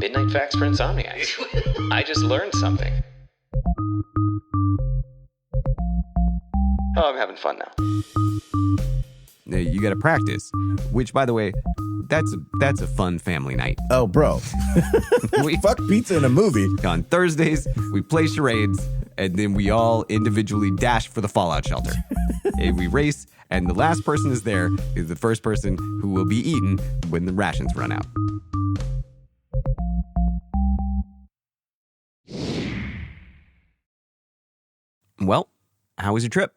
Midnight Facts for Insomniacs. I just learned something. Oh, I'm having fun now. You got to practice, which, by the way, that's a fun family night. Oh, bro. Fuck pizza in a movie. On Thursdays, we play charades, and then we all individually dash for the fallout shelter. And we race, and the last person is there is the first person who will be eaten when the rations run out. Well, how was your trip?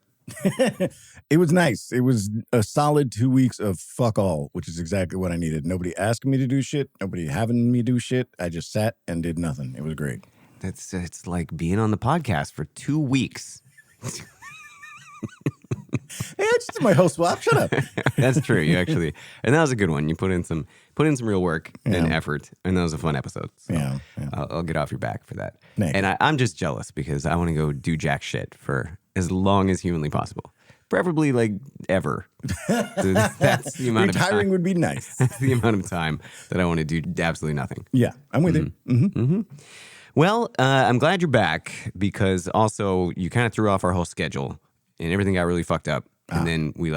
It was nice. It was a solid 2 weeks of fuck all, which is exactly what I needed. Nobody asking me to do shit. Nobody having me do shit. I just sat and did nothing. It was great. It's like being on the podcast for 2 weeks. Hey, I just did my host swap. Shut up. That's true. You actually, and that was a good one. You put in some real work and effort, and that was a fun episode. So Yeah. I'll get off your back for that. Thanks. And I'm just jealous because I want to go do jack shit for as long as humanly possible, preferably like ever. That's the amount of time. Retiring would be nice. That's the amount of time that I want to do absolutely nothing. Yeah, I'm with you. Mm-hmm. Well, I'm glad you're back because also you kind of threw off our whole schedule and everything got really fucked up. And then we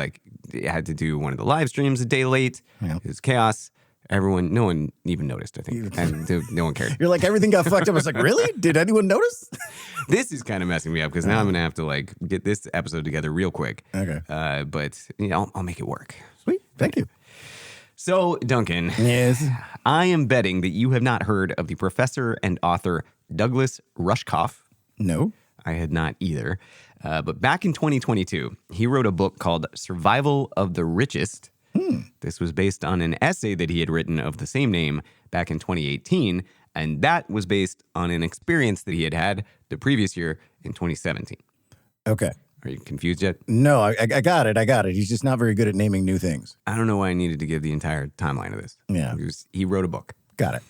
had to do one of the live streams a day late. Yeah. It was chaos. No one even noticed, I think. And no one cared. You're like, everything got fucked up. I was like, really? Did anyone notice? This is kind of messing me up because now I'm going to have to get this episode together real quick. Okay. But I'll make it work. Sweet. Thank you. So, Duncan. Yes. I am betting that you have not heard of the professor and author Douglas Rushkoff. No. I had not either. But back in 2022, he wrote a book called Survival of the Richest. This was based on an essay that he had written of the same name back in 2018, and that was based on an experience that he had had the previous year in 2017. Okay. Are you confused yet? No, I got it. He's just not very good at naming new things. I don't know why I needed to give the entire timeline of this. Yeah. He wrote a book. Got it.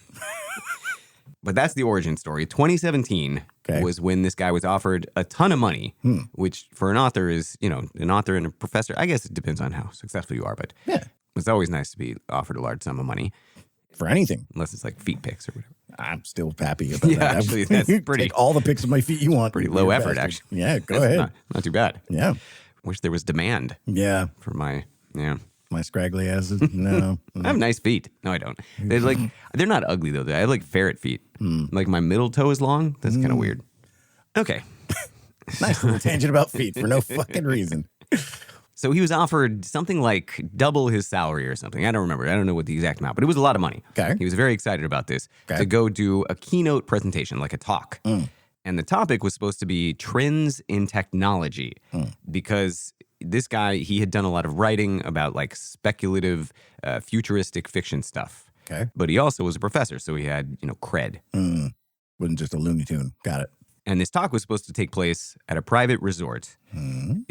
But that's the origin story. 2017 was when this guy was offered a ton of money, which for an author is, an author and a professor. I guess it depends on how successful you are, but it's always nice to be offered a large sum of money. For anything. Unless it's like feet pics or whatever. I'm still happy about that. Actually, that's pretty. Take all the pics of my feet you want. Pretty low effort, actually. Yeah, go ahead. Not too bad. Yeah. Wish there was demand. Yeah. For my scraggly asses. No. I have nice feet. No, I don't. They're not ugly though. I have like ferret feet. Like my middle toe is long. That's kind of weird. Okay. Nice little tangent about feet for no fucking reason. So he was offered something like double his salary or something. I don't remember. I don't know what the exact amount, but it was a lot of money. Okay. He was very excited about this to go do a keynote presentation, like a talk. And the topic was supposed to be trends in technology because this guy, he had done a lot of writing about speculative, futuristic fiction stuff. Okay. But he also was a professor, so he had, cred. Wasn't just a Looney Tune. Got it. And this talk was supposed to take place at a private resort,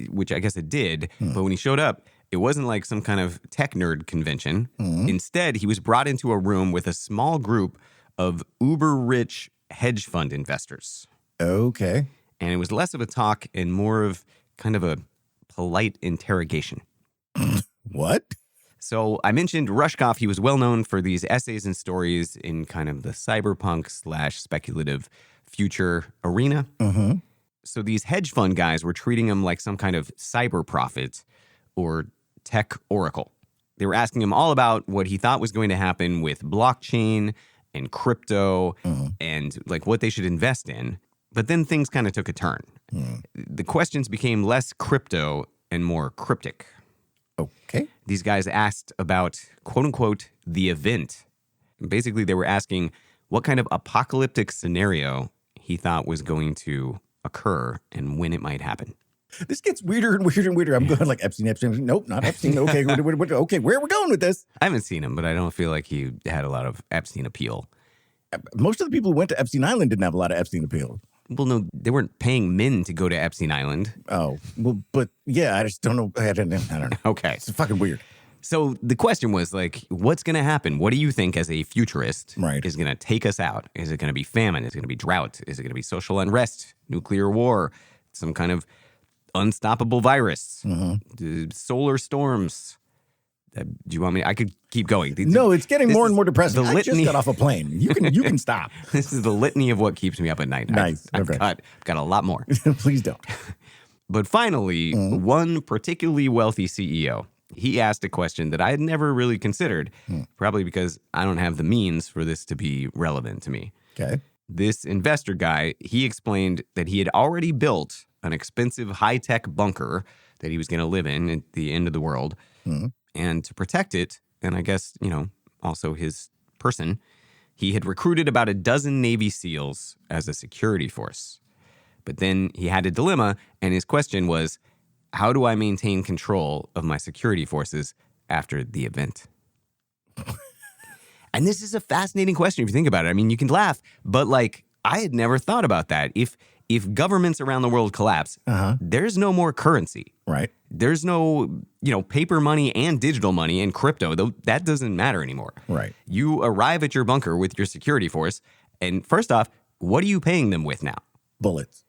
which I guess it did. But when he showed up, it wasn't like some kind of tech nerd convention. Instead, he was brought into a room with a small group of uber-rich hedge fund investors. Okay. And it was less of a talk and more of kind of a polite interrogation. What? So I mentioned Rushkoff. He was well known for these essays and stories in kind of the cyberpunk / speculative future arena. So these hedge fund guys were treating him like some kind of cyber prophet or tech oracle. They were asking him all about what he thought was going to happen with blockchain and crypto and what they should invest in. But then things kind of took a turn. The questions became less crypto and more cryptic. Okay. These guys asked about, quote unquote, the event. Basically, they were asking what kind of apocalyptic scenario he thought was going to occur and when it might happen. This gets weirder and weirder and weirder. I'm going like Epstein. Nope, not Epstein. Okay, okay, where are we going with this? I haven't seen him, but I don't feel like he had a lot of Epstein appeal. Most of the people who went to Epstein Island didn't have a lot of Epstein appeal. Well, no, they weren't paying men to go to Epstein Island. Oh, well, but yeah, I just don't know. I don't know. Okay. It's fucking weird. So the question was what's going to happen? What do you think as a futurist is going to take us out? Is it going to be famine? Is it going to be drought? Is it going to be social unrest, nuclear war, some kind of unstoppable virus, solar storms? Do you want me? I could keep going. No, it's getting more and more depressing. The I just litany- got off a plane. You can stop. This is the litany of what keeps me up at night. Nice. I've Okay. got a lot more. Please don't. But finally, one particularly wealthy CEO, he asked a question that I had never really considered, probably because I don't have the means for this to be relevant to me. Okay. This investor guy, he explained that he had already built an expensive high-tech bunker that he was going to live in at the end of the world. And to protect it, and I guess, also his person, he had recruited about a dozen Navy SEALs as a security force. But then he had a dilemma, and his question was, how do I maintain control of my security forces after the event? And this is a fascinating question if you think about it. I mean, you can laugh, but I had never thought about that. If governments around the world collapse, there's no more currency. Right. There's no, paper money and digital money and crypto. That doesn't matter anymore. Right. You arrive at your bunker with your security force, and first off, what are you paying them with now? Bullets.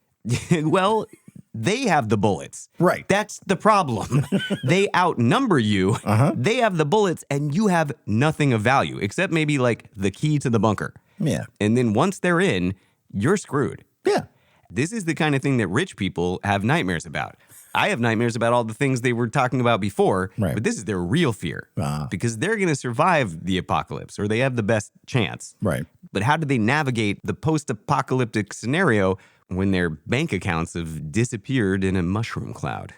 Well, they have the bullets. Right. That's the problem. They outnumber you. They have the bullets, and you have nothing of value, except maybe the key to the bunker. Yeah. And then once they're in, you're screwed. Yeah. This is the kind of thing that rich people have nightmares about. I have nightmares about all the things they were talking about before, Right. but this is their real fear because they're going to survive the apocalypse, or they have the best chance. Right. But how do they navigate the post-apocalyptic scenario when their bank accounts have disappeared in a mushroom cloud?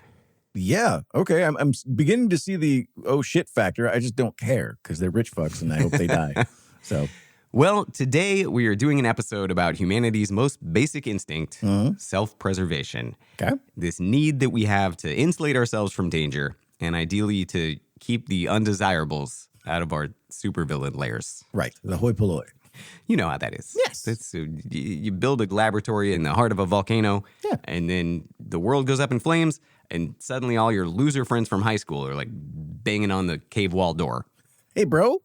Yeah. Okay. I'm beginning to see the oh shit factor. I just don't care because they're rich fucks and I hope they die. So. Well, today we are doing an episode about humanity's most basic instinct, self-preservation. Okay. This need that we have to insulate ourselves from danger and ideally to keep the undesirables out of our supervillain layers. Right. The hoi polloi. You know how that is. Yes. It's, you build a laboratory in the heart of a volcano, and then the world goes up in flames, and suddenly all your loser friends from high school are banging on the cave wall door. Hey, bro.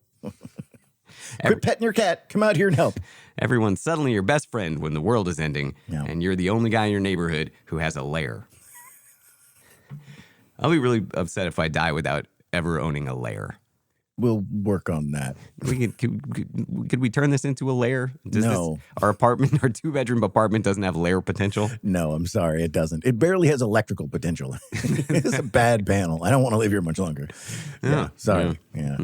Quit petting your cat. Come out here and help. Everyone's suddenly your best friend when the world is ending, and you're the only guy in your neighborhood who has a lair. I'll be really upset if I die without ever owning a lair. We'll work on that. Could we turn this into a lair? No. Our apartment, our 2-bedroom apartment doesn't have lair potential? No, I'm sorry. It doesn't. It barely has electrical potential. It's a bad panel. I don't want to live here much longer. Yeah. Sorry. Yeah.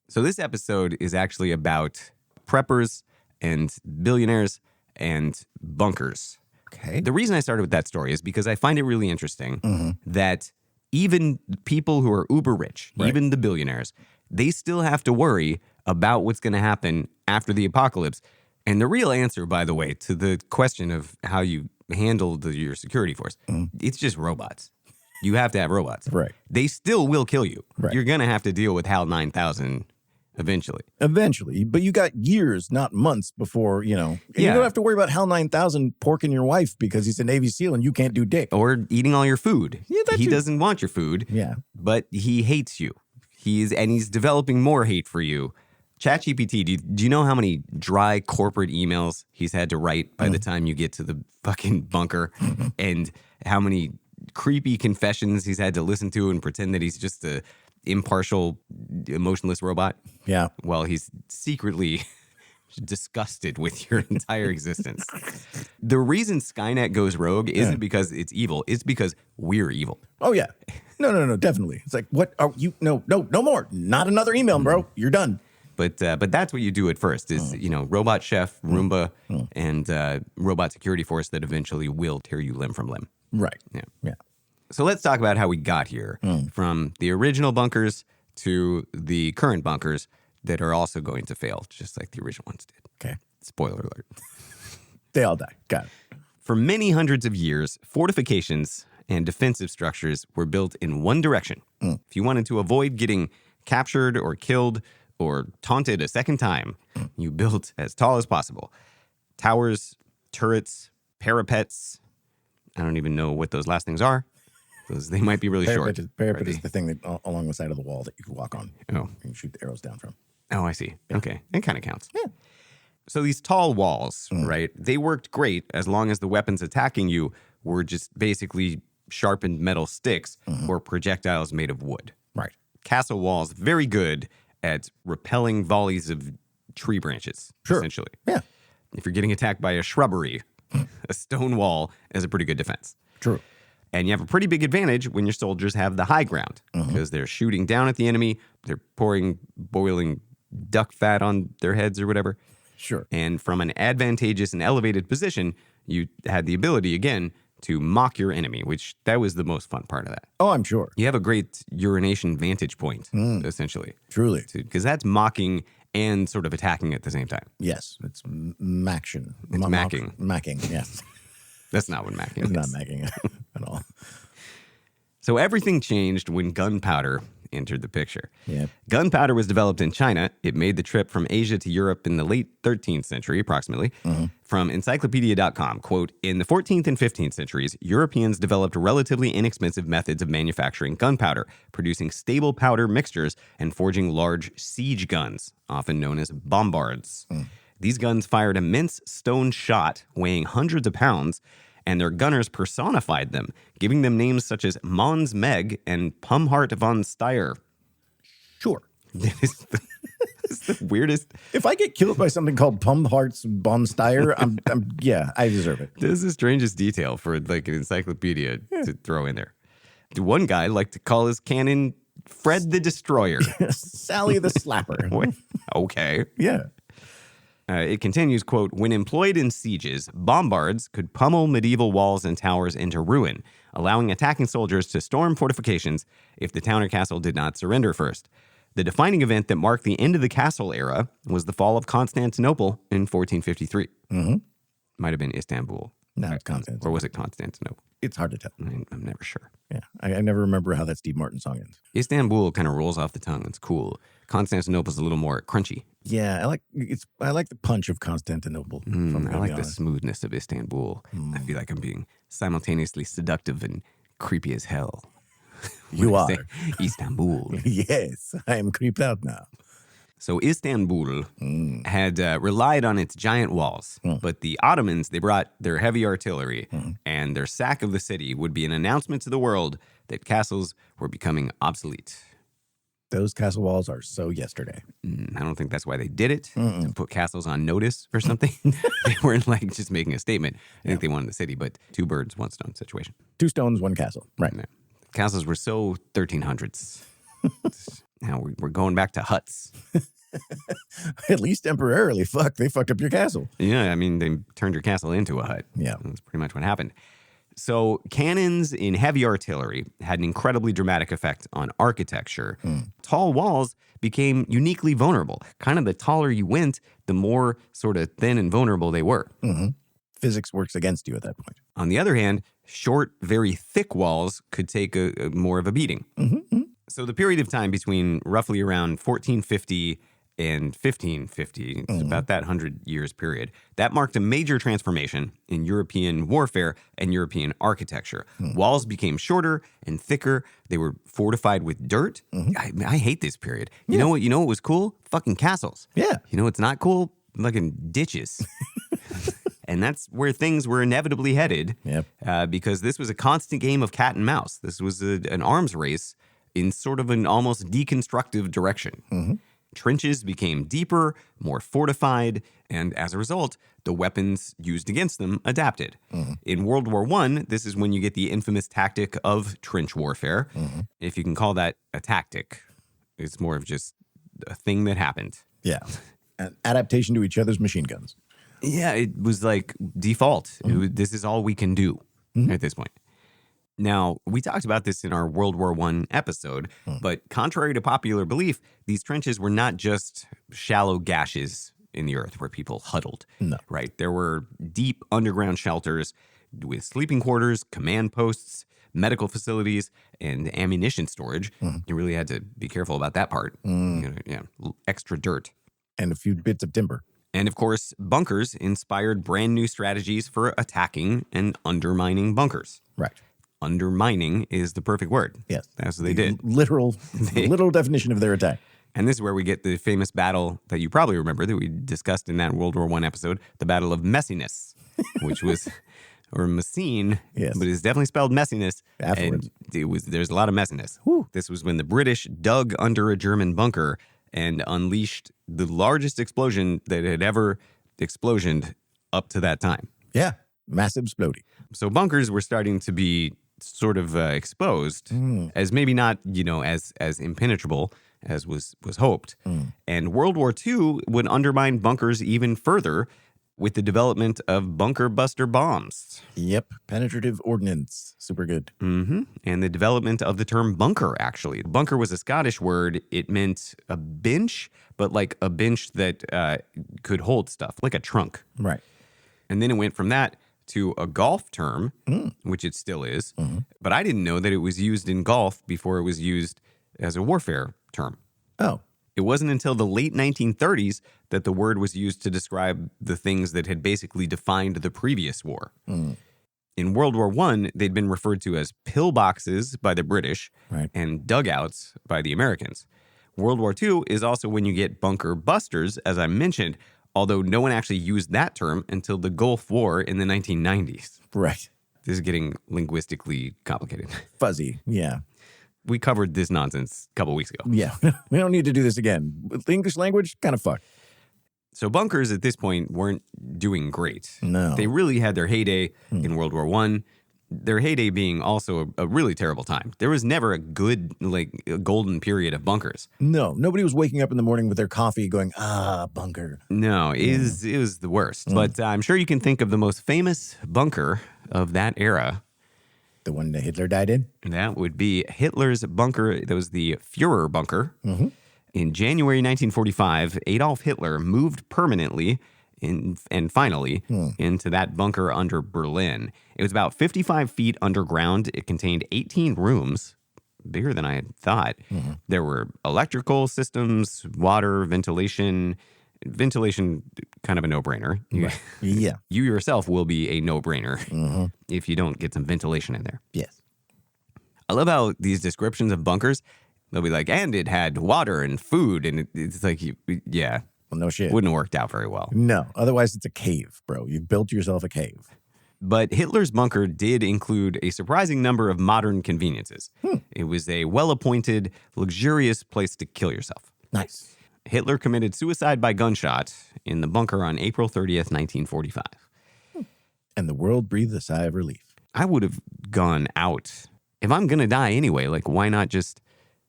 So this episode is actually about preppers and billionaires and bunkers. Okay. The reason I started with that story is because I find it really interesting that even people who are uber rich, even the billionaires, they still have to worry about what's going to happen after the apocalypse. And the real answer, by the way, to the question of how you handle your security force, it's just robots. You have to have robots. Right. They still will kill you. Right. You're going to have to deal with HAL 9000 eventually. Eventually. But you got years, not months before, And you don't have to worry about HAL 9000 porking your wife because he's a Navy SEAL and you can't do dick. Or eating all your food. Yeah, that he too. doesn't want your food. Yeah. But he hates you. He's developing more hate for you. ChatGPT, do you know how many dry corporate emails he's had to write by the time you get to the fucking bunker? And how many creepy confessions he's had to listen to and pretend that he's just a impartial, emotionless robot? Yeah. While he's secretly disgusted with your entire existence. The reason Skynet goes rogue isn't because it's evil. It's because we're evil. Oh, yeah. No, definitely. It's like, what are you? No more. Not another email, bro. You're done. But that's what you do at first is, robot chef, Roomba, and robot security force that eventually will tear you limb from limb. Right. Yeah. So let's talk about how we got here from the original bunkers to the current bunkers that are also going to fail, just like the original ones did. Okay. Spoiler alert. They all die. Got it. For many hundreds of years, fortifications and defensive structures were built in one direction. If you wanted to avoid getting captured or killed or taunted a second time, you built as tall as possible. Towers, turrets, parapets. I don't even know what those last things are. They might be really short. Parapet is the thing that along the side of the wall that you can walk on. Oh. You can shoot the arrows down from. Oh, I see. Okay. It kind of counts. Yeah. So these tall walls, right, they worked great as long as the weapons attacking you were just basically sharpened metal sticks or projectiles made of wood. Right. castle walls very good at repelling volleys of tree branches, essentially. Yeah. If you're getting attacked by a shrubbery, a stone wall is a pretty good defense. True. And you have a pretty big advantage when your soldiers have the high ground because they're shooting down at the enemy. They're pouring boiling duck fat on their heads or whatever. Sure. And from an advantageous and elevated position, you had the ability, again, to mock your enemy, which that was the most fun part of that. Oh, I'm sure. You have a great urination vantage point, essentially. Truly. Because that's mocking and sort of attacking at the same time. Yes. It's maction. It's macking. Macking, yes. That's not what macking is. It's not macking at all. So everything changed when gunpowder entered the picture. Yeah. Gunpowder was developed in China. It made the trip from Asia to Europe in the late 13th century, approximately. From encyclopedia.com, quote, in the 14th and 15th centuries, Europeans developed relatively inexpensive methods of manufacturing gunpowder, producing stable powder mixtures and forging large siege guns, often known as bombards. These guns fired immense stone shot weighing hundreds of pounds, and their gunners personified them, giving them names such as Mons Meg and Pumhart von Steyr. Sure. It's the weirdest. If I get killed by something called Pumhart's von Steyr, yeah, I deserve it. This is the strangest detail for like an encyclopedia to throw in there. One guy liked to call his cannon Fred the Destroyer. Sally the Slapper. What? Okay. Yeah. It continues, quote, when employed in sieges, bombards could pummel medieval walls and towers into ruin, allowing attacking soldiers to storm fortifications if the town or castle did not surrender first. The defining event that marked the end of the castle era was the fall of Constantinople in 1453. Might have been Istanbul. No, it's Constantinople. Or was it Constantinople? It's hard to tell. I'm never sure. Yeah. I never remember how that Steve Martin song ends. Istanbul kind of rolls off the tongue. It's cool. Constantinople's a little more crunchy. Yeah, I like the punch of Constantinople. If I'm I gonna like be the honest. smoothness of Istanbul. I feel like I'm being simultaneously seductive and creepy as hell. You are. Say Istanbul. Yes, I am creeped out now. So Istanbul had relied on its giant walls, but the Ottomans, they brought their heavy artillery, and their sack of the city would be an announcement to the world that castles were becoming obsolete. Those castle walls are so yesterday. I don't think that's why they did it, to put castles on notice or something. They weren't like just making a statement. I think they wanted the city, but two birds, one stone situation. 2 stones, 1 castle. Right. Yeah. Castles were so 1300s. Now we're going back to huts. At least temporarily. Fuck, they fucked up your castle. Yeah, I mean, they turned your castle into a hut. Yeah. That's pretty much what happened. So cannons in heavy artillery had an incredibly dramatic effect on architecture. Tall walls became uniquely vulnerable. Kind of the taller you went, the more sort of thin and vulnerable they were. Physics works against you at that point. On the other hand, short, very thick walls could take a more of a beating. So the period of time between roughly around 1450 and 1550, it's about that 100 years period, that marked a major transformation in European warfare and European architecture. Walls became shorter and thicker. They were fortified with dirt. I hate this period. You know what? You know what was cool? Fucking castles. Yeah. You know what's not cool? Fucking ditches. And that's where things were inevitably headed. Because this was a constant game of cat and mouse. This was an arms race in sort of an almost deconstructive direction. Trenches became deeper, more fortified, and as a result, the weapons used against them adapted. In World War I, this is when you get the infamous tactic of trench warfare. If you can call that a tactic, it's more of just a thing that happened. Yeah. An adaptation to each other's machine guns. Yeah, it was like default. This is all we can do at this point. Now, we talked about this in our World War I episode, but contrary to popular belief, these trenches were not just shallow gashes in the earth where people huddled. No. Right? There were deep underground shelters with sleeping quarters, command posts, medical facilities, and ammunition storage. You really had to be careful about that part. Extra dirt. And a few bits of timber. And of course, bunkers inspired brand new strategies for attacking and undermining bunkers. Right. Undermining is the perfect word. Yes. That's what they did. Literal definition of their attack. And this is where we get the famous battle that you probably remember that we discussed in that World War I episode, the Battle of Messiness, which was or Messine, Yes. but it's definitely spelled messiness. Afterwards. And there's a lot of messiness. Whew. This was when the British dug under a German bunker and unleashed the largest explosion that had ever explosioned up to that time. Yeah. Massive exploding. So bunkers were starting to be sort of exposed as maybe not, as impenetrable as was hoped. And World War II would undermine bunkers even further with the development of bunker buster bombs. Yep. Penetrative ordnance. Super good. And the development of the term bunker, actually. Bunker was a Scottish word. It meant a bench, but like a bench that could hold stuff, like a trunk. Right. And then it went from that to a golf term, which it still is. But I didn't know that it was used in golf before it was used as a warfare term. Oh. It wasn't until the late 1930s that the word was used to describe the things that had basically defined the previous war. In World War I, they'd been referred to as pillboxes by the British and dugouts by the Americans. World War II is also when you get bunker busters, as I mentioned, although no one actually used that term until the Gulf War in the 1990s. Right. This is getting linguistically complicated. Fuzzy. Yeah. We covered this nonsense a couple weeks ago. Yeah. We don't need to do this again. The English language, kind of fucked. So bunkers at this point weren't doing great. No. They really had their heyday in World War I. Their heyday being also a really terrible time. There was never a good, a golden period of bunkers. No. Nobody was waking up in the morning with their coffee going, bunker. No, it was the worst. But I'm sure you can think of the most famous bunker of that era. The one that Hitler died in? That would be Hitler's bunker. That was the Führer bunker. In January 1945, Adolf Hitler moved permanently and finally into that bunker under Berlin. It was about 55 feet underground. It contained 18 rooms, bigger than I had thought. There were electrical systems, water, ventilation. Ventilation, kind of a no-brainer. Yeah. You yourself will be a no-brainer if you don't get some ventilation in there. Yes. I love how these descriptions of bunkers, they'll be like, and it had water and food, and it's like, Well, no shit. wouldn't have worked out very well. No. Otherwise, it's a cave, bro. You've built yourself a cave. But Hitler's bunker did include a surprising number of modern conveniences. It was a well-appointed, luxurious place to kill yourself. Nice. Hitler committed suicide by gunshot in the bunker on April 30th, 1945. And the world breathed a sigh of relief. I would have gone out. If I'm going to die anyway, why not just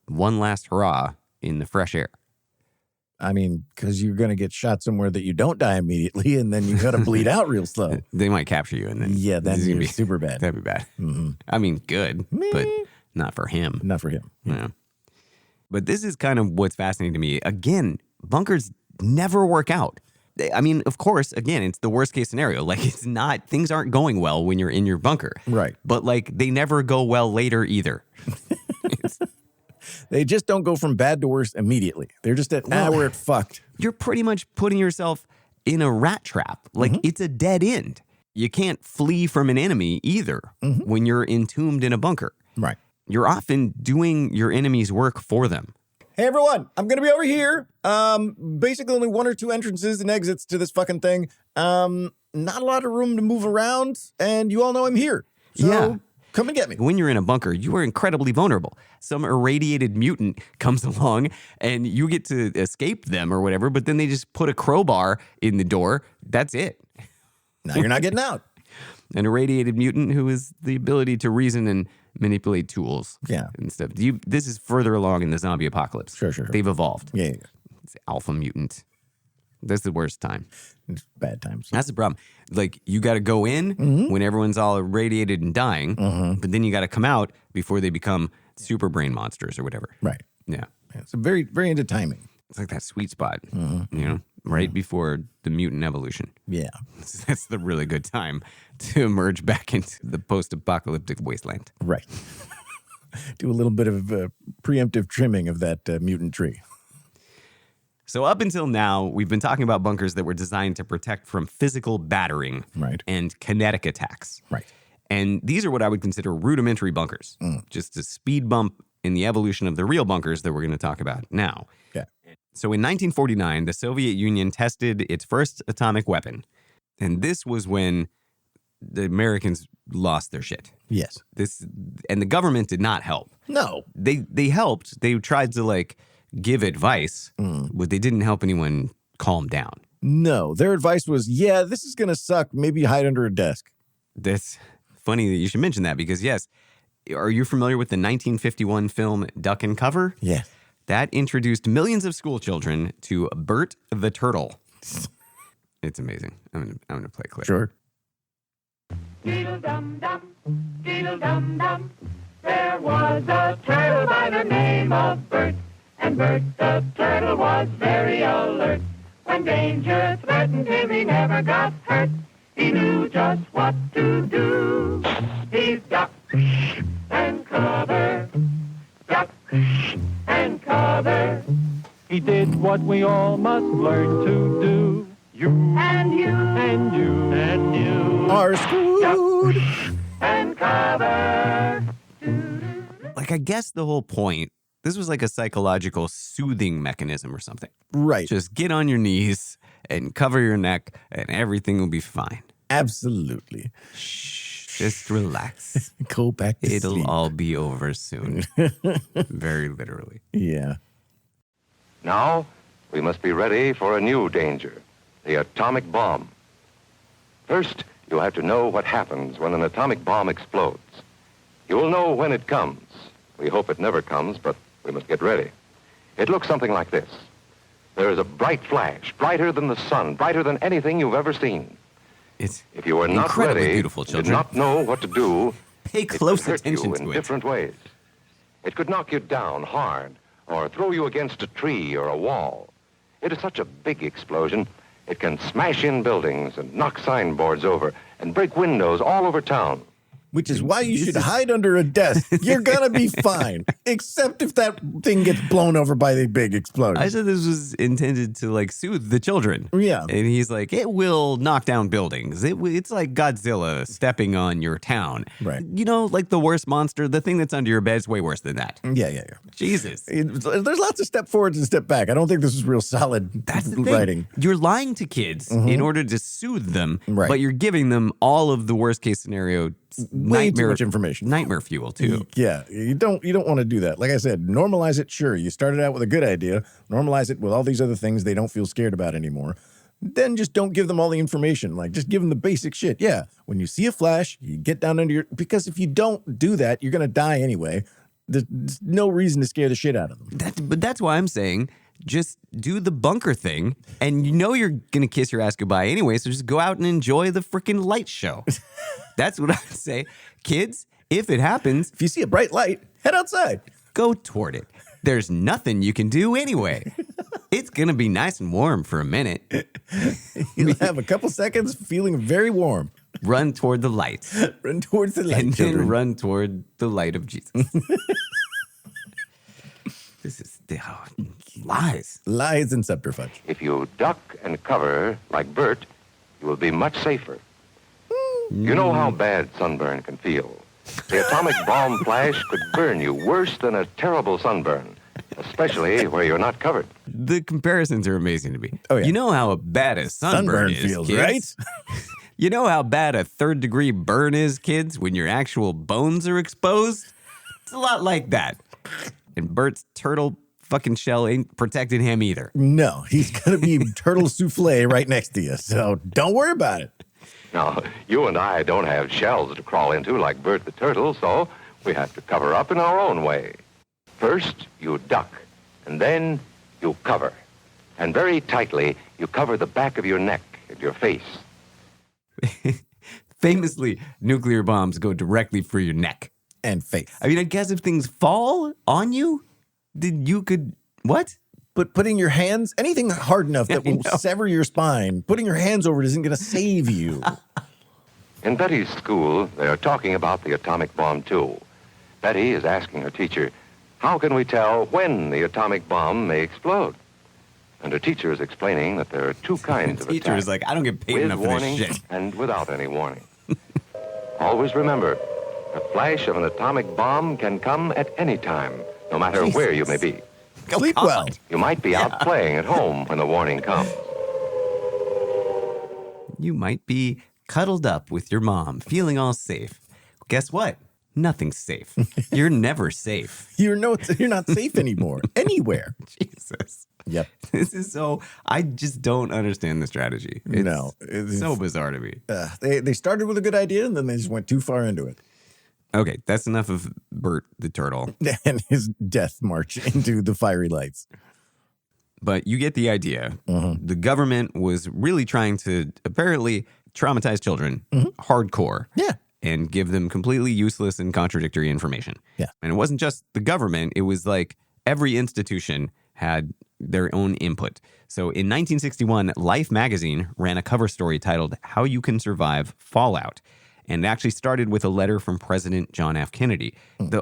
one last hurrah in the fresh air? I mean, because you're going to get shot somewhere that you don't die immediately, and then you got to bleed out real slow. They might capture you, and then that's going to be super bad. That'd be bad. I mean, good, but not for him. Not for him. Yeah. But this is kind of what's fascinating to me. Again, bunkers never work out. I mean, of course, again, it's the worst case scenario. It's not, things aren't going well when you're in your bunker. Right. But they never go well later either. They just don't go from bad to worse immediately. They're just at, we're fucked. You're pretty much putting yourself in a rat trap. It's a dead end. You can't flee from an enemy either when you're entombed in a bunker. Right. You're often doing your enemy's work for them. Hey, everyone, I'm going to be over here. Basically only one or two entrances and exits to this fucking thing. Not a lot of room to move around, and you all know I'm here. So come and get me. When you're in a bunker, you are incredibly vulnerable. Some irradiated mutant comes along, and you get to escape them or whatever, but then they just put a crowbar in the door. That's it. Now you're not getting out. An irradiated mutant who has the ability to reason and manipulate tools and stuff. This is further along in the zombie apocalypse. Sure. They've evolved. Yeah. It's alpha mutant. That's the worst time. It's bad times. That's the problem. You got to go in when everyone's all irradiated and dying, but then you got to come out before they become super brain monsters or whatever. Right. Yeah. It's very, very into timing. It's like that sweet spot, right before the mutant evolution. Yeah. That's the really good time to emerge back into the post-apocalyptic wasteland. Right. Do a little bit of preemptive trimming of that mutant tree. So up until now, we've been talking about bunkers that were designed to protect from physical battering and kinetic attacks. Right. And these are what I would consider rudimentary bunkers, just a speed bump in the evolution of the real bunkers that we're going to talk about now. Yeah. So in 1949, the Soviet Union tested its first atomic weapon. And this was when the Americans lost their shit. Yes. And the government did not help. No. They helped. They tried to like give advice, but they didn't help anyone calm down. No. Their advice was, yeah, this is going to suck. Maybe hide under a desk. That's funny that you should mention that because, yes, are you familiar with the 1951 film Duck and Cover? Yeah. That introduced millions of school children to Bert the Turtle. It's amazing. I'm gonna play a clip. Sure. Dee-dum-dum, dee-dum-dum. There was a turtle by the name of Bert, and Bert the turtle was very alert. When danger threatened him, he never got hurt. He knew just what to do. He ducked and covered, ducked and covered. He did what we all must learn to do. You and you and you and you Are screwed. and cover. Like, I guess the whole point, this was like a psychological soothing mechanism or something. Right. Just get on your knees and cover your neck and everything will be fine. Absolutely. Shh, just relax. Go back to It'll sleep. all be over soon. Very literally. Yeah. Now, we must be ready for a new danger, the atomic bomb. First, you'll have to know what happens when an atomic bomb explodes. You will know when it comes. We hope it never comes, but we must get ready. It looks something like this. There is a bright flash, brighter than the sun, brighter than anything you've ever seen. It's If you are not incredibly ready, beautiful, did children. not know what to do, Pay it could close hurt attention you to in it. different ways. It could knock you down hard or throw you against a tree or a wall. It is such a big explosion, it can smash in buildings and knock signboards over and break windows all over town. Which is why you should hide under a desk. You're going to be fine. Except if that thing gets blown over by the big explosion. I said this was intended to like soothe the children. Yeah. And he's like, it will knock down buildings. It's like Godzilla stepping on your town. Right. You know, like the worst monster, the thing that's under your bed is way worse than that. Yeah. Jesus. There's lots of step forwards and step back. I don't think this is real solid That's the thing. writing. You're lying to kids in order to soothe them, Right. but you're giving them all of the worst case scenario Way too much information. Nightmare fuel too. Yeah, you don't want to do that. Like I said, normalize it. Sure, you started out with a good idea. Normalize it with all these other things they don't feel scared about anymore. Then just don't give them all the information. Like just give them the basic shit. Yeah, when you see a flash, you get down under your. Because if you don't do that, you're gonna die anyway. There's no reason to scare the shit out of them. But that's why I'm saying just do the bunker thing, and you know you're gonna kiss your ass goodbye anyway. So just go out and enjoy the freaking light show. That's what I would say, kids. If it happens, If you see a bright light, head outside. go toward it. There's nothing you can do anyway. It's gonna be nice and warm for a minute. You'll have a couple seconds feeling very warm. Run toward the lights, Run towards the light, and children. then run toward the light of Jesus. This is lies. Lies and subterfuge. If you duck and cover like Bert, you will be much safer. You know how bad sunburn can feel. The atomic bomb flash could burn you worse than a terrible sunburn, especially where you're not covered. The comparisons are amazing to me. Oh, yeah. You know how bad a sunburn is, feels, kids? right? You know how bad a third-degree burn is, kids, when your actual bones are exposed? It's a lot like that. And Bert's turtle fucking shell ain't protecting him either. No, he's going to be turtle souffle right next to you. So don't worry about it. Now, you and I don't have shells to crawl into like Bert the turtle, so we have to cover up in our own way. First, you duck, and then you cover. And very tightly, you cover the back of your neck and your face. Famously, nuclear bombs go directly for your neck. And face. I mean, I guess if things fall on you, then you could... What? But putting your hands, anything hard enough that I will know. sever your spine, putting your hands over it isn't going to save you. In Betty's school, they are talking about the atomic bomb, too. Betty is asking her teacher, how can we tell when the atomic bomb may explode? And her teacher is explaining that there are two kinds of Teacher attack. is like, I don't get paid With enough for warning this shit. and without any warning. Always remember, a flash of an atomic bomb can come at any time, no matter where you may be. Sleep well. You might be out playing at home when the warning comes. You might be cuddled up with your mom, feeling all safe. Guess what? Nothing's safe. You're never safe. You're not safe anymore. Anywhere. Jesus. Yep. This is so, I just don't understand the strategy. It's so bizarre to me. They started with a good idea and then they just went too far into it. Okay, that's enough of Bert the turtle. And his death march into the fiery lights. But you get the idea. Mm-hmm. The government was really trying to apparently traumatize children hardcore. Yeah. And give them completely useless and contradictory information. Yeah. And it wasn't just the government. It was like every institution had their own input. So in 1961, Life magazine ran a cover story titled How You Can Survive Fallout. And it actually started with a letter from President John F. Kennedy. The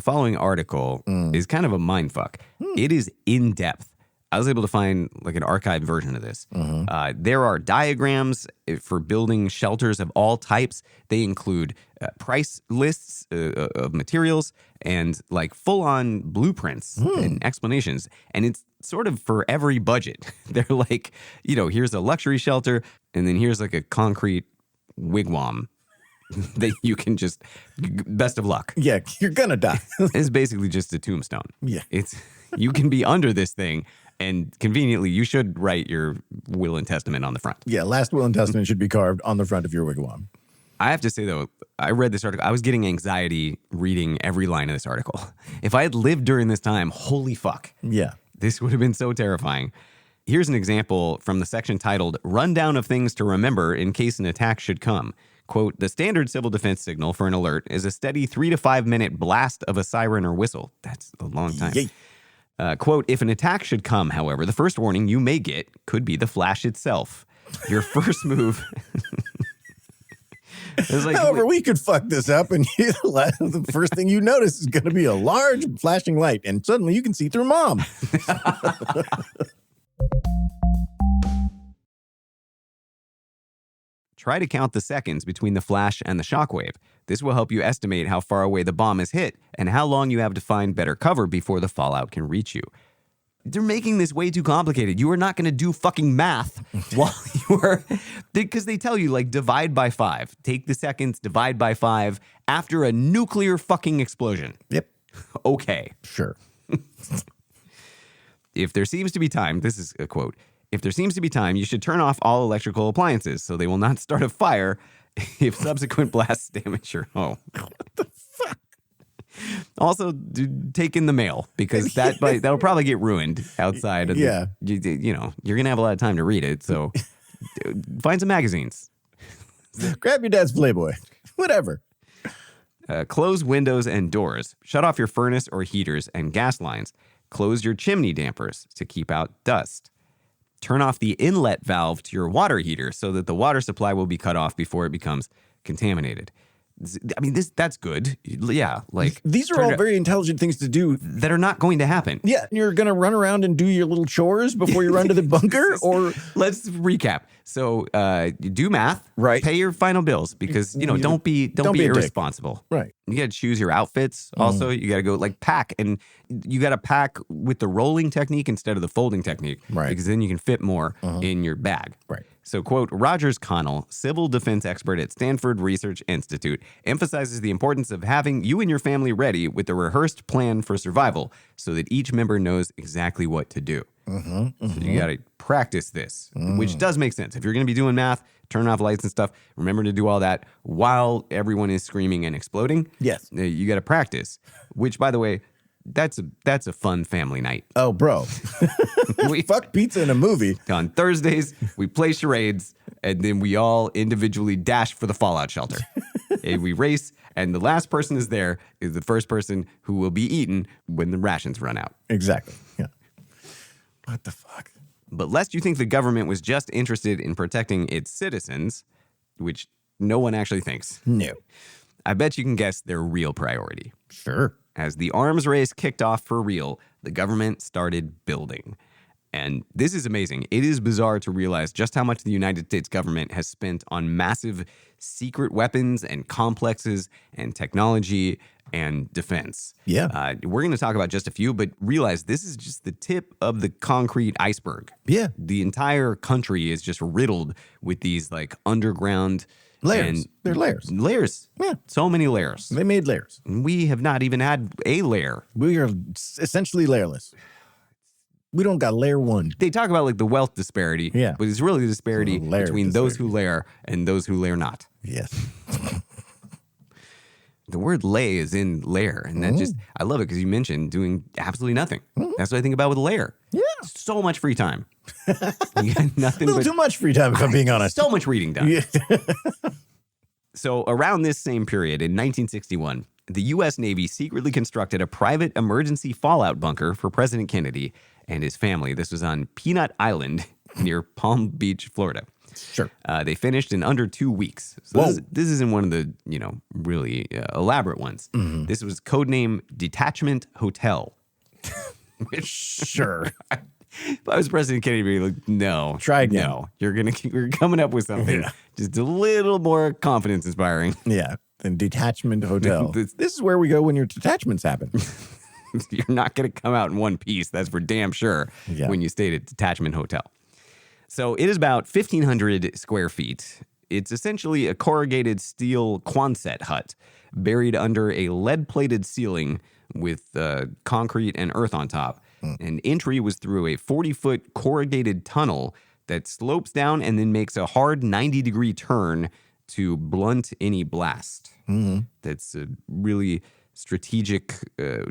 following article is kind of a mindfuck. It is in depth. I was able to find like an archived version of this. There are diagrams for building shelters of all types. They include price lists of materials and like full-on blueprints and explanations. And it's sort of for every budget. They're like, here's a luxury shelter, and then here's like a concrete wigwam that you can just, best of luck. Yeah, you're gonna die. It's basically just a tombstone. Yeah. You can be under this thing. And conveniently, you should write your will and testament on the front. Yeah, last will and testament should be carved on the front of your wigwam. I have to say, though, I read this article. I was getting anxiety reading every line of this article. If I had lived during this time, holy fuck. Yeah. This would have been so terrifying. Here's an example from the section titled Rundown of Things to Remember in Case an Attack Should Come. Quote, the standard civil defense signal for an alert is a steady 3 to 5 minute blast of a siren or whistle. That's a long time. Yay. Quote, if an attack should come, however, the first warning you may get could be the flash itself. Your first move... However, we could fuck this up and the first thing you notice is going to be a large flashing light and suddenly you can see through mom. Try to count the seconds between the flash and the shockwave. This will help you estimate how far away the bomb is hit and how long you have to find better cover before the fallout can reach you. They're making this way too complicated. You are not going to do fucking math while you are... Because they tell you, like, divide by 5. Take the seconds, divide by 5 after a nuclear fucking explosion. Yep. Okay. Sure. If there seems to be time, this is a quote, if there seems to be time, you should turn off all electrical appliances so they will not start a fire if subsequent blasts damage your home. What the fuck? Also, take in the mail because that'll probably get ruined outside. Of yeah. You're going to have a lot of time to read it. So find some magazines. Grab your dad's Playboy. Whatever. Close windows and doors. Shut off your furnace or heaters and gas lines. Close your chimney dampers to keep out dust. Turn off the inlet valve to your water heater so that the water supply will be cut off before it becomes contaminated. I mean, that's good. Yeah, like these are all very intelligent things to do that are not going to happen. Yeah, you're going to run around and do your little chores before you run to the bunker, or let's recap. So, you do math, right? Pay your final bills because don't be irresponsible. Right. You got to choose your outfits. Also, you got to go like pack, and you got to pack with the rolling technique instead of the folding technique, right? Because then you can fit more in your bag, right? So, quote, Rogers Connell, civil defense expert at Stanford Research Institute, emphasizes the importance of having you and your family ready with a rehearsed plan for survival so that each member knows exactly what to do. So you got to practice this, which does make sense. If you're going to be doing math, turn off lights and stuff, remember to do all that while everyone is screaming and exploding. Yes. You got to practice, which, by the way, that's a fun family night. Oh, bro. We fuck pizza in a movie. On Thursdays, we play charades, and then we all individually dash for the fallout shelter. And we race, and the last person is there is the first person who will be eaten when the rations run out. Exactly. Yeah. What the fuck? But lest you think the government was just interested in protecting its citizens, which no one actually thinks. No. I bet you can guess their real priority. Sure. As the arms race kicked off for real, the government started building. And this is amazing. It is bizarre to realize just how much the United States government has spent on massive secret weapons and complexes and technology and defense. Yeah. We're going to talk about just a few, but realize this is just the tip of the concrete iceberg. Yeah. The entire country is just riddled with these like underground Layers. and They're layers. Layers. Yeah. So many layers. They made layers. And we have not even had a layer. We are essentially layerless. We don't got layer one. They talk about like the wealth disparity, Yeah. but it's really the disparity Layer between those who layer and those who layer not. Yes. The word lay is in layer, and that just, I love it because you mentioned doing absolutely nothing. That's what I think about with layer. Yeah. So much free time. You got nothing A little but too much free time, if I'm being honest. so much reading done. Yeah. So around this same period in 1961, the U.S. Navy secretly constructed a private emergency fallout bunker for President Kennedy and his family. This was on Peanut Island near Palm Beach, Florida. Sure. They finished in under 2 weeks. So this isn't one of the, really elaborate ones. This was codename Detachment Hotel. Sure. If I was President Kennedy, I'd be like, no. Try again. No. You're coming up with something just a little more confidence inspiring. Yeah. And Detachment Hotel. This is where we go when your detachments happen. You're not going to come out in one piece. That's for damn sure when you stayed at Detachment Hotel. So it is about 1,500 square feet. It's essentially a corrugated steel Quonset hut buried under a lead-plated ceiling with concrete and earth on top. And entry was through a 40-foot corrugated tunnel that slopes down and then makes a hard 90-degree turn to blunt any blast. That's a really strategic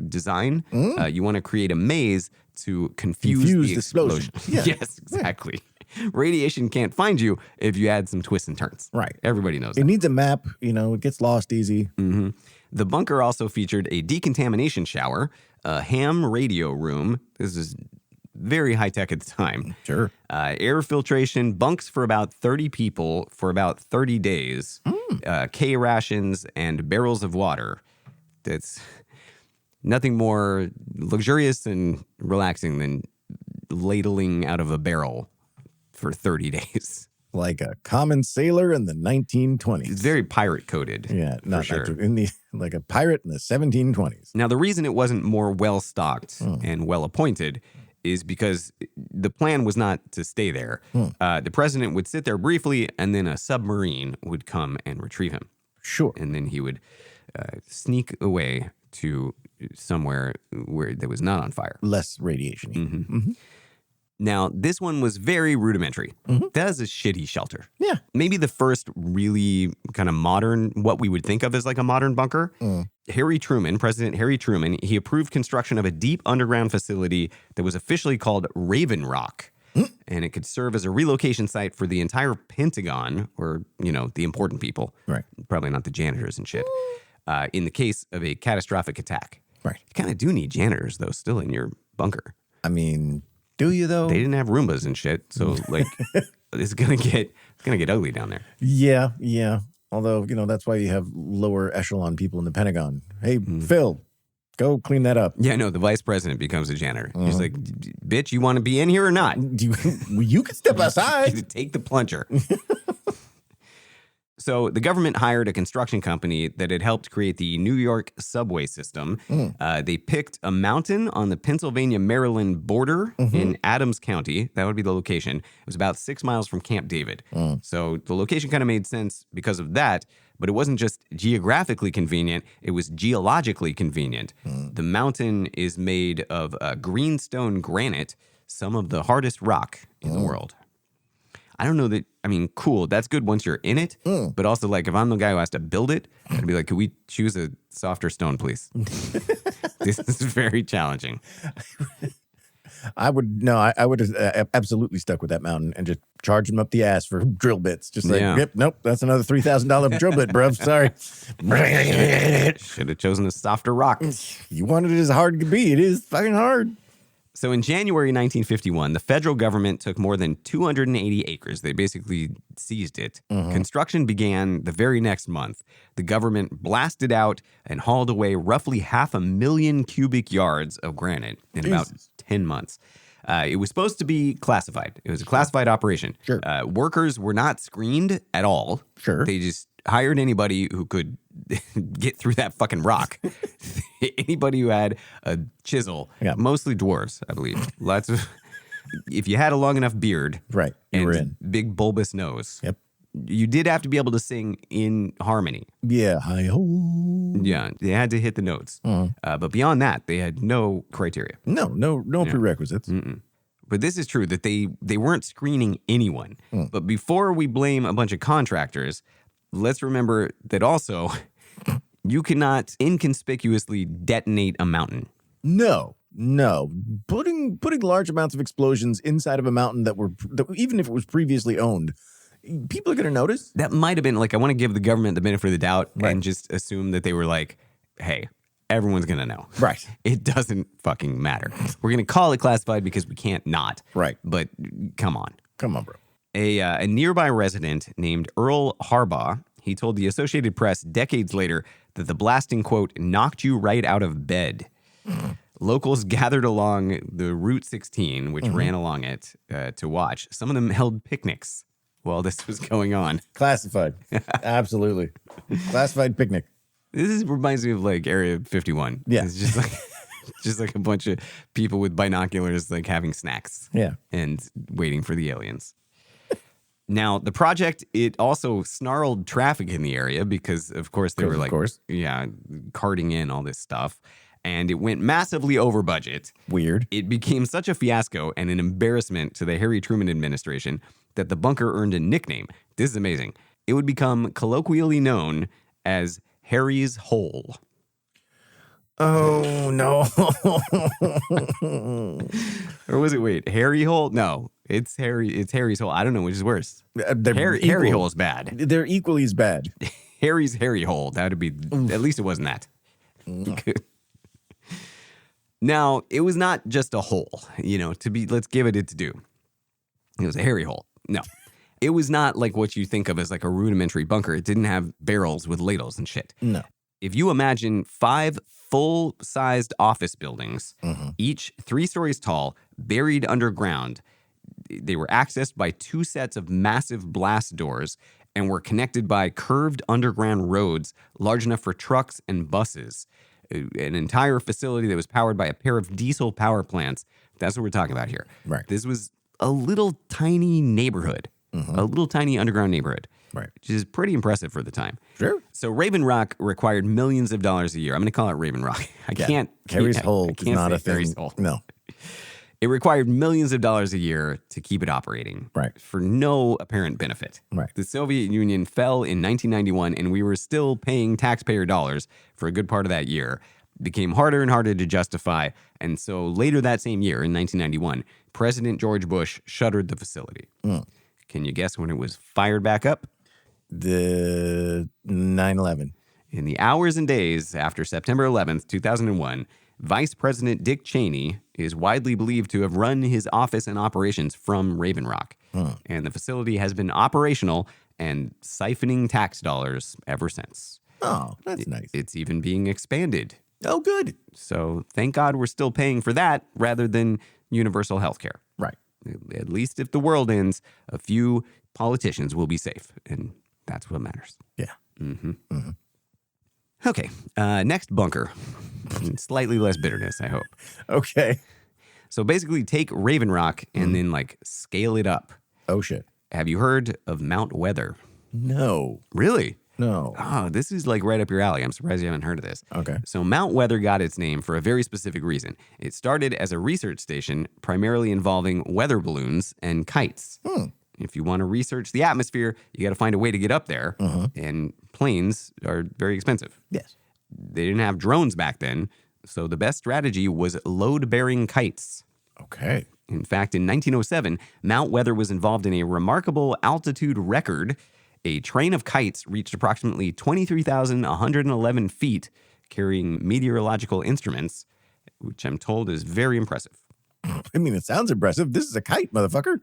design. You want to create a maze to confuse the explosion. Yeah. Yes, exactly. Radiation can't find you if you add some twists and turns. Right. Everybody knows It that. needs a map. It gets lost easy. The bunker also featured a decontamination shower, a ham radio room. This is very high tech at the time. Sure. Air filtration, bunks for about 30 people for about 30 days, K rations, and barrels of water. That's nothing more luxurious and relaxing than ladling out of a barrel for 30 days. Like a common sailor in the 1920s. It's very pirate coded. Yeah, for not sure. like a pirate in the 1720s. Now, the reason it wasn't more well stocked and well appointed is because the plan was not to stay there. The president would sit there briefly, and then a submarine would come and retrieve him. Sure. And then he would sneak away to somewhere where that was not on fire. Less radiation. Now, this one was very rudimentary. That is a shitty shelter. Yeah. Maybe the first really kind of modern, what we would think of as like a modern bunker. President Harry Truman, he approved construction of a deep underground facility that was officially called Raven Rock. And it could serve as a relocation site for the entire Pentagon, or, the important people. Right. Probably not the janitors and shit. In the case of a catastrophic attack. Right. You kind of do need janitors, though, still in your bunker. I mean, do you though? They didn't have Roombas and shit, so like it's gonna get ugly down there. Yeah. Although, that's why you have lower echelon people in the Pentagon. Hey, Phil, go clean that up. Yeah, no, the vice president becomes a janitor. He's like, bitch, you want to be in here or not? You can step aside. Take the plunger. So the government hired a construction company that had helped create the New York subway system. They picked a mountain on the Pennsylvania-Maryland border in Adams County. That would be the location. It was about 6 miles from Camp David. So the location kind of made sense because of that, but it wasn't just geographically convenient. It was geologically convenient. The mountain is made of greenstone granite, some of the hardest rock in the world. I don't know that, cool, that's good once you're in it, but also, like, if I'm the guy who has to build it, I'd be like, could we choose a softer stone, please? This is very challenging. I would have absolutely stuck with that mountain and just charge him up the ass for drill bits. Just like, yep, nope, that's another $3,000 drill bit, bruv. Sorry. Should have chosen a softer rock. You wanted it as hard as it could be. It is fucking hard. So in January 1951, the federal government took more than 280 acres. They basically seized it. Construction began the very next month. The government blasted out and hauled away roughly 500,000 cubic yards of granite in about 10 months. It was supposed to be classified. It was a classified operation. Sure. Workers were not screened at all. Sure. They just hired anybody who could get through that fucking rock. Anybody who had a chisel. Yeah. Mostly dwarves, I believe. Lots of. If you had a long enough beard. Right. You and were in. big bulbous nose. Yep. You did have to be able to sing in harmony. Yeah. Hi-ho. Yeah, they had to hit the notes. But beyond that, they had no criteria. No prerequisites. But this is true that they weren't screening anyone. But before we blame a bunch of contractors, let's remember that also you cannot inconspicuously detonate a mountain. No. Putting large amounts of explosions inside of a mountain that even if it was previously owned, people are going to notice. That might have been like, I want to give the government the benefit of the doubt Right. and just assume that they were like, hey, everyone's going to know. Right. It doesn't fucking matter. We're going to call it classified because we can't not. Right. But come on. Come on, bro. A nearby resident named Earl Harbaugh, he told the Associated Press decades later that the blasting, quote, knocked you right out of bed. Locals gathered along the Route 16, which ran along it, to watch. Some of them held picnics while this was going on. Classified. Absolutely. Classified picnic. This reminds me of like Area 51. Yeah. It's just like a bunch of people with binoculars like having snacks. Yeah. And waiting for the aliens. Now, the project, it also snarled traffic in the area because, of course, they were like, carting in all this stuff. And it went massively over budget. Weird. It became such a fiasco and an embarrassment to the Harry Truman administration that the bunker earned a nickname. This is amazing. It would become colloquially known as Harry's Hole. Oh, no. Or was it, wait, Harry Hole? No, it's Harry's Hole. I don't know which is worse. Harry Hole's bad. They're equally as bad. Harry's Harry Hole. That would be, at least it wasn't that. Good. Now, it was not just a hole, let's give it its due. It was a hairy hole. No, it was not like what you think of as like a rudimentary bunker. It didn't have barrels with ladles and shit. No. If you imagine 5 full-sized office buildings, each 3 stories tall, buried underground, they were accessed by 2 sets of massive blast doors and were connected by curved underground roads large enough for trucks and buses. An entire facility that was powered by a pair of diesel power plants. That's what we're talking about here. Right. This was a little tiny neighborhood, a little tiny underground neighborhood. Right. Which is pretty impressive for the time. Sure. So Raven Rock required millions of dollars a year. I'm going to call it Raven Rock. Harry's Hole is not a thing. Harry's Hole. No. It required millions of dollars a year to keep it operating. Right. For no apparent benefit. Right. The Soviet Union fell in 1991, and we were still paying taxpayer dollars for a good part of that year. It became harder and harder to justify. And so later that same year, in 1991, President George Bush shuttered the facility. Can you guess when it was fired back up? The 9/11. In the hours and days after September 11th, 2001, Vice President Dick Cheney is widely believed to have run his office and operations from Raven Rock. And the facility has been operational and siphoning tax dollars ever since. Oh, that's nice. It's even being expanded. Oh, good. So thank God we're still paying for that rather than universal health care. Right. At least if the world ends, a few politicians will be safe. And that's what matters. Yeah. Okay, next bunker. Slightly less bitterness, I hope. Okay. So basically take Raven Rock and then scale it up. Oh, shit. Have you heard of Mount Weather? No. Really? No. Oh, this is like right up your alley. I'm surprised you haven't heard of this. Okay. So Mount Weather got its name for a very specific reason. It started as a research station primarily involving weather balloons and kites. If you want to research the atmosphere, you got to find a way to get up there. And planes are very expensive. Yes. They didn't have drones back then, so the best strategy was load-bearing kites. Okay. In fact, in 1907, Mount Weather was involved in a remarkable altitude record. A train of kites reached approximately 23,111 feet, carrying meteorological instruments, which I'm told is very impressive. I mean, it sounds impressive. This is a kite, motherfucker.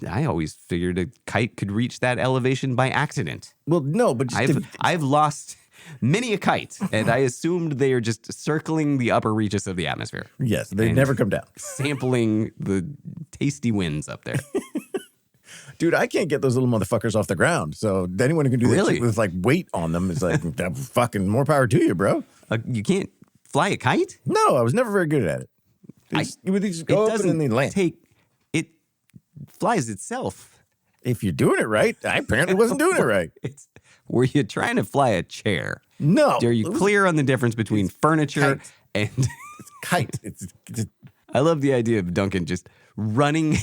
I always figured a kite could reach that elevation by accident. Well, no, but just I've lost Many a kite, and I assumed they are just circling the upper reaches of the atmosphere. Yes, they And never come down. sampling the tasty winds up there. Dude, I can't get those little motherfuckers off the ground. So anyone who can do that Really? shit with like weight on them is like, fucking more power to you, bro. You can't fly a kite? No, I was never very good at it. They just go up and then they land. It flies itself. If you're doing it right, I apparently wasn't doing it right. Were you trying to fly a chair? No. Are you clear on the difference between furniture kite. and... Kite. It's I love the idea of Duncan just running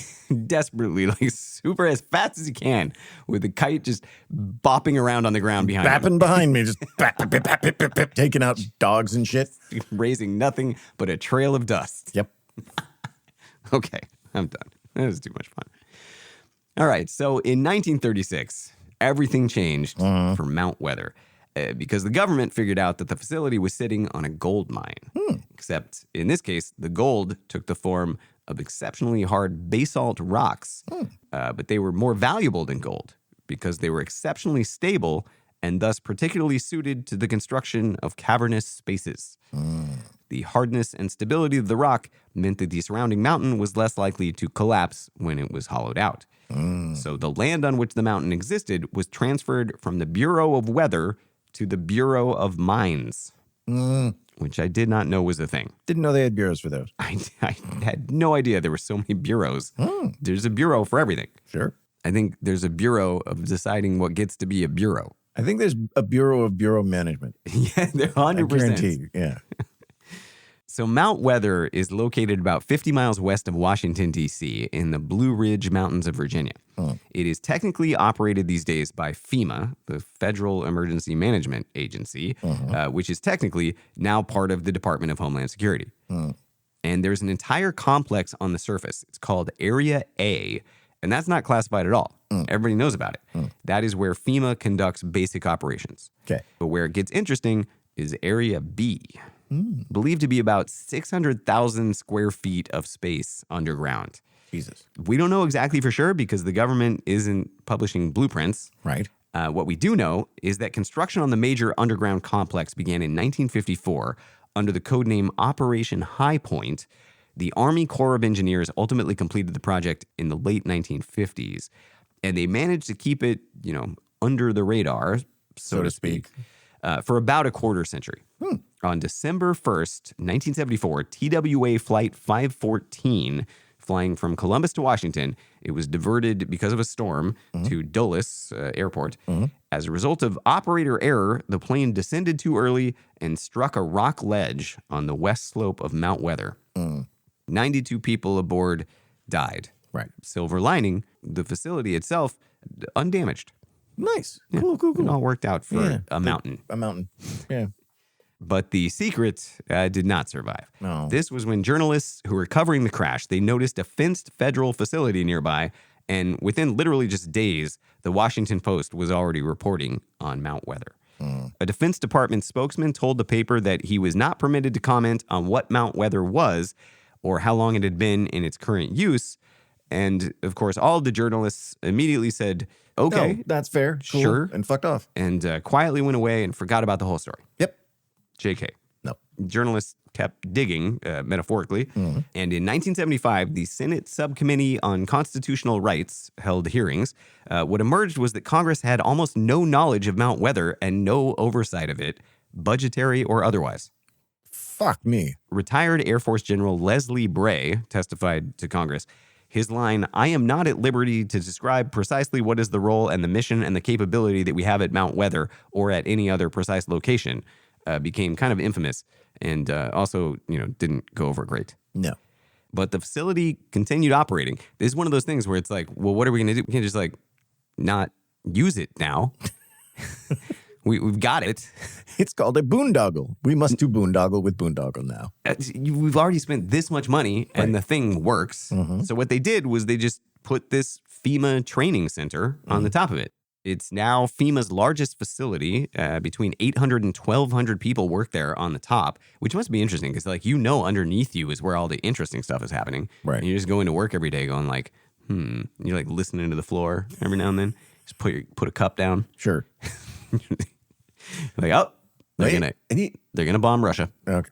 desperately, like super as fast as he can, with the kite just bopping around on the ground behind him. bapping behind me, just bap, bap, bap, bap, bap, bap, taking out dogs and shit. Raising nothing but a trail of dust. Yep. Okay, I'm done. That was too much fun. All right, so in 1936, everything changed for Mount Weather because the government figured out that the facility was sitting on a gold mine. Except in this case, the gold took the form of exceptionally hard basalt rocks, but they were more valuable than gold because they were exceptionally stable and thus particularly suited to the construction of cavernous spaces. The hardness and stability of the rock meant that the surrounding mountain was less likely to collapse when it was hollowed out. So the land on which the mountain existed was transferred from the Bureau of Weather to the Bureau of Mines, which I did not know was a thing. Didn't know they had bureaus for those. I had no idea there were so many bureaus. There's a bureau for everything. Sure. I think there's a bureau of deciding what gets to be a bureau. I think there's a bureau of bureau management. Yeah, they're 100%. I guarantee you. Yeah. So Mount Weather is located about 50 miles west of Washington, D.C. in the Blue Ridge Mountains of Virginia. It is technically operated these days by FEMA, the Federal Emergency Management Agency, which is technically now part of the Department of Homeland Security. And there's an entire complex on the surface. It's called Area A, and that's not classified at all. Everybody knows about it. That is where FEMA conducts basic operations. Okay. But where it gets interesting is Area B. Believed to be about 600,000 square feet of space underground. Jesus. We don't know exactly for sure because the government isn't publishing blueprints. Right. What we do know is that construction on the major underground complex began in 1954 under the codename Operation High Point. The Army Corps of Engineers ultimately completed the project in the late 1950s, and they managed to keep it, under the radar, so to speak, for about a quarter century. On December 1st, 1974, TWA Flight 514, flying from Columbus to Washington, it was diverted because of a storm to Dulles Airport. As a result of operator error, the plane descended too early and struck a rock ledge on the west slope of Mount Weather. 92 people aboard died. Right. Silver lining, the facility itself undamaged. Nice. Cool. It all worked out for a mountain. A mountain. Yeah. But the secret did not survive. No. This was when journalists who were covering the crash, they noticed a fenced federal facility nearby, and within literally just days, the Washington Post was already reporting on Mount Weather. A Defense Department spokesman told the paper that he was not permitted to comment on what Mount Weather was or how long it had been in its current use. And, of course, all of the journalists immediately said, okay, No, that's fair. Cool. Sure. And fucked off. and quietly went away and forgot about the whole story. Yep. JK. No. Journalists kept digging, metaphorically. And in 1975, the Senate Subcommittee on Constitutional Rights held hearings. What emerged was that Congress had almost no knowledge of Mount Weather and no oversight of it, budgetary or otherwise. Fuck me. Retired Air Force General Leslie Bray testified to Congress. His line, "I am not at liberty to describe precisely what is the role and the mission and the capability that we have at Mount Weather or at any other precise location," became kind of infamous and also, didn't go over great. No. But the facility continued operating. This is one of those things where it's like, well, what are we going to do? We can't just not use it now. We've got it. It's called a boondoggle. We must do boondoggle with boondoggle now. We've already spent this much money and the thing works. So what they did was they just put this FEMA training center on the top of it. It's now FEMA's largest facility. Between 800 and 1,200 people work there on the top, which must be interesting because, underneath you is where all the interesting stuff is happening. Right. And you're just going to work every day going You're listening to the floor every now and then. Just put a cup down. Sure. Oh, They're gonna bomb Russia. Okay.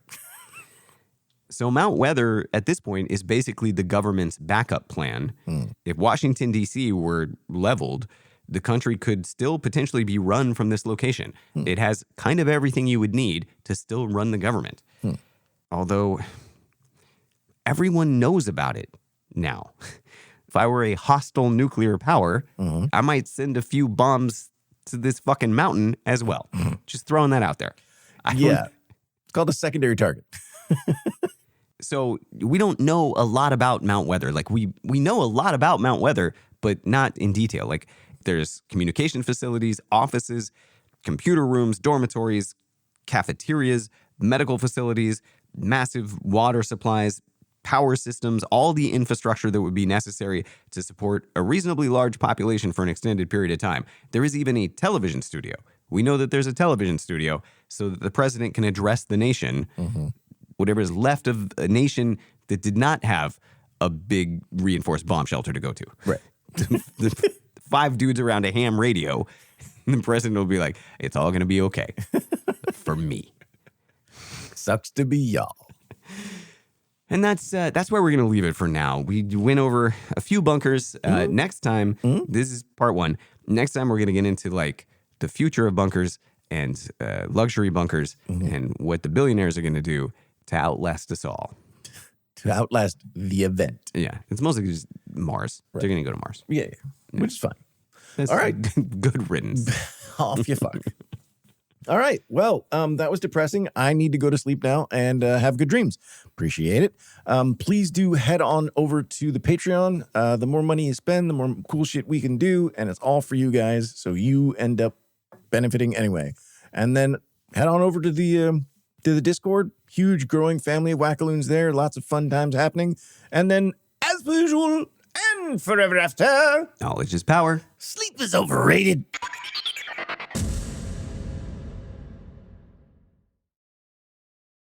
So Mount Weather at this point is basically the government's backup plan. If Washington, D.C. were leveled, the country could still potentially be run from this location. It has kind of everything you would need to still run the government. Although everyone knows about it now. If I were a hostile nuclear power, I might send a few bombs to this fucking mountain as well. Just throwing that out there. It's called a secondary target. So we don't know a lot about Mount Weather. Like we know a lot about Mount Weather, but not in detail. Like there's communication facilities, offices, computer rooms, dormitories, cafeterias, medical facilities, massive water supplies, power systems, all the infrastructure that would be necessary to support a reasonably large population for an extended period of time. There is even a television studio. We know that there's a television studio so that the president can address the nation, whatever is left of a nation that did not have a big reinforced bomb shelter to go to. Right. The 5 dudes around a ham radio, and the president will be like, it's all going to be okay for me. Sucks to be y'all. And that's where we're going to leave it for now. We went over a few bunkers. Next time, this is part 1. Next time, we're going to get into like the future of bunkers and luxury bunkers and what the billionaires are going to do to outlast us all. To outlast the event. Yeah. It's mostly just Mars. Right. They're going to go to Mars. Yeah. Which is fine. That's all right. Good riddance. Off you fuck. All right. Well, that was depressing. I need to go to sleep now and have good dreams. Appreciate it. Please do head on over to the Patreon. The more money you spend, the more cool shit we can do. And it's all for you guys. So you end up benefiting anyway. And then head on over to the Discord. Huge growing family of wackaloons there. Lots of fun times happening. And then, as per usual, and forever after, knowledge is power. Sleep is overrated.